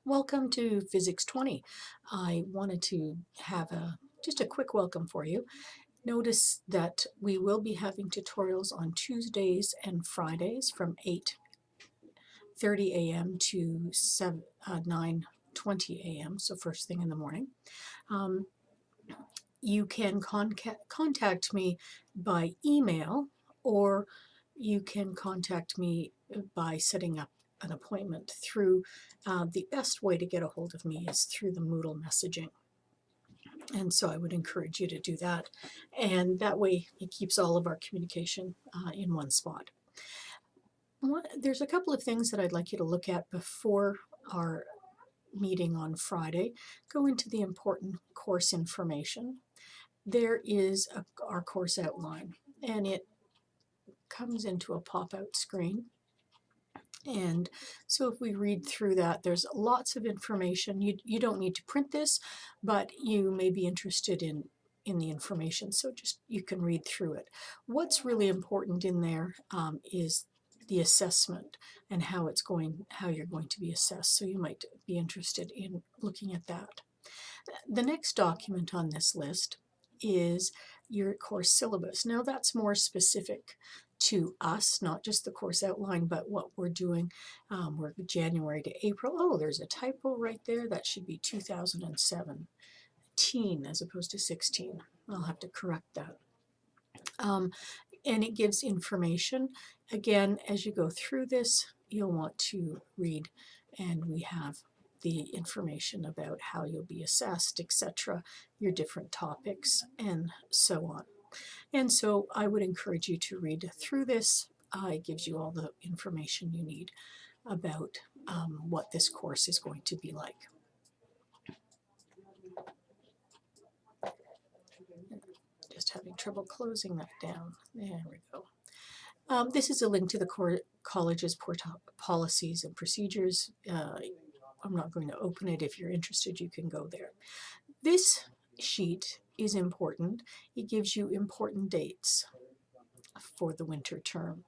Welcome to Physics 20. I wanted to have just a quick welcome for you. Notice that we will be having tutorials on Tuesdays and Fridays from 8:30 a.m. to 9:20 a.m., so first thing in the morning. You can contact me by email, or you can contact me by setting up an appointment through the best way to get a hold of me is through the Moodle messaging. And so I would encourage you to do that. And that way it keeps all of our communication in one spot. There's a couple of things that I'd like you to look at before our meeting on Friday. Go into the important course information. There is our course outline, and it comes into a pop-out screen. And so if we read through that, there's lots of information. You don't need to print this, but you may be interested in the information, so just you can read through it. What's really important in there is the assessment and how you're going to be assessed, so you might be interested in looking at that. The next document on this list is your course syllabus. Now that's more specific to us, not just the course outline, but what we're doing. We're January to April. Oh, there's a typo right there. That should be 2017 as opposed to 16. I'll have to correct that. And it gives information. Again, as you go through this, you'll want to read, and we have the information about how you'll be assessed, etc., your different topics, and so on. And so I would encourage you to read through this. It gives you all the information you need about what this course is going to be like. Just having trouble closing that down. There we go. This is a link to the college's policies and procedures. I'm not going to open it. If you're interested, you can go there. This sheet is important. It gives you important dates for the winter term,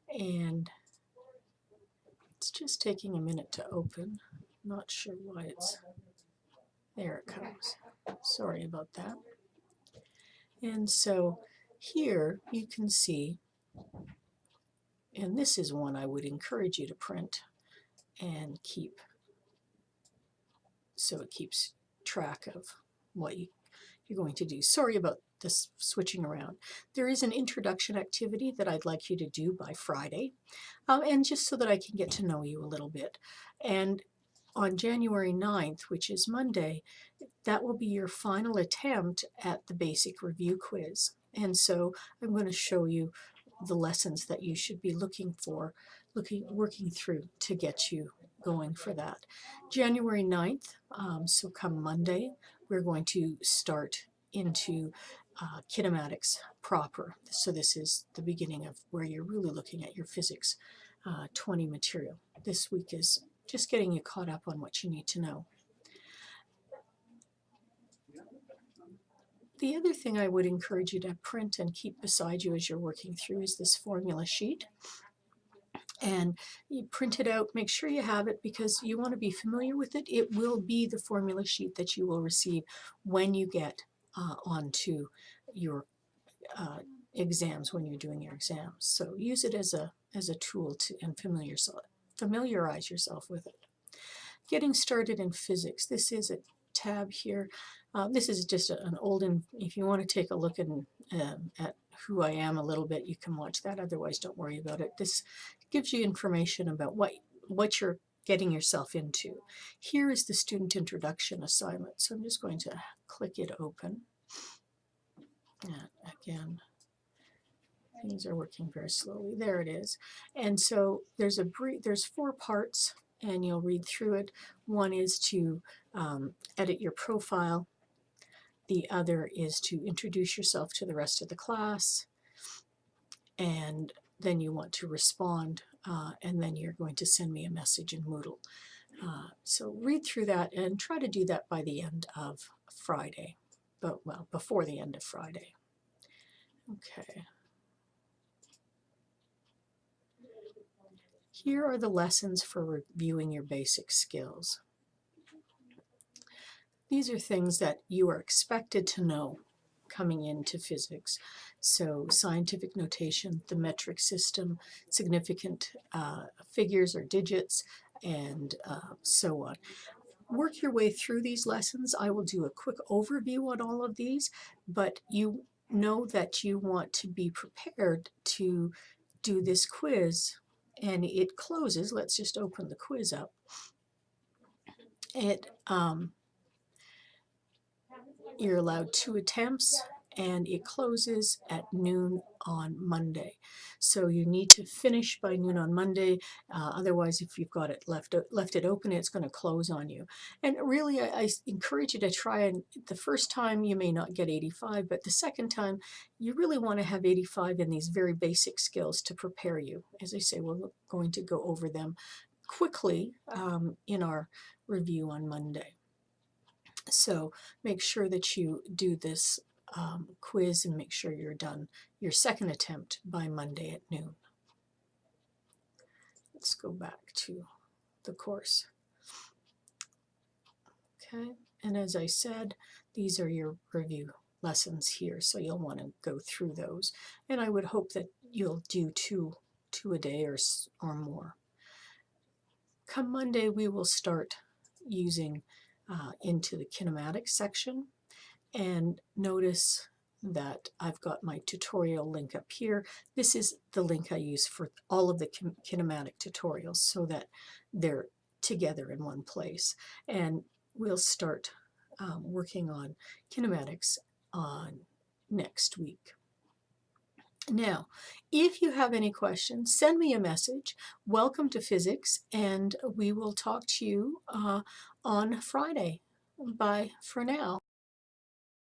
and it's just taking a minute to open. Not sure why it's there. It comes. Sorry about that. And so here you can see, and this is one I would encourage you to print and keep, so it keeps track of what you're going to do. Sorry about this switching around. There is an introduction activity that I'd like you to do by Friday, and just so that I can get to know you a little bit. And on January 9th, which is Monday, that will be your final attempt at the basic review quiz. And so I'm going to show you the lessons that you should be working through to get you going for that. January 9th, so come Monday, we're going to start into kinematics proper. So this is the beginning of where you're really looking at your Physics 20 material. This week is just getting you caught up on what you need to know. The other thing I would encourage you to print and keep beside you as you're working through is this formula sheet. And you print it out, make sure you have it, because you want to be familiar with it. It will be the formula sheet that you will receive when you get onto your exams, when you're doing your exams. So use it as a tool to familiarize yourself with it. Getting started in physics. This is a tab here. This is just an old, if you want to take a look at who I am a little bit, you can watch that. Otherwise, don't worry about it. This gives you information about what you're getting yourself into. Here is the student introduction assignment. So I'm just going to click it open. And again, things are working very slowly. There it is. And so there's 4 parts, and you'll read through it. One is to edit your profile. The other is to introduce yourself to the rest of the class, and then you want to respond, and then you're going to send me a message in Moodle. So read through that and try to do that by the end of Friday, well, before the end of Friday. Okay. Here are the lessons for reviewing your basic skills. These are things that you are expected to know coming into physics. So scientific notation, the metric system, significant figures or digits, and so on. Work your way through these lessons. I will do a quick overview on all of these, but you know that you want to be prepared to do this quiz, and it closes. Let's just open the quiz up. You're allowed 2 attempts, and it closes at noon on Monday. So you need to finish by noon on Monday. Otherwise, if you've got it left it open, it's going to close on you. And really, I encourage you to try. And the first time you may not get 85, but the second time you really want to have 85 in these very basic skills to prepare you. As I say, we're going to go over them quickly in our review on Monday. So make sure that you do this quiz and make sure you're done your second attempt by Monday at noon. Let's go back to the course. Okay, and as I said, these are your review lessons here, so you'll want to go through those. And I would hope that you'll do two a day or more. Come Monday, we will start using into the kinematics section, and notice that I've got my tutorial link up here. This is the link I use for all of the kinematic tutorials so that they're together in one place. And we'll start working on kinematics on next week. Now, if you have any questions, send me a message. Welcome to Physics, and we will talk to you on Friday. Bye for now.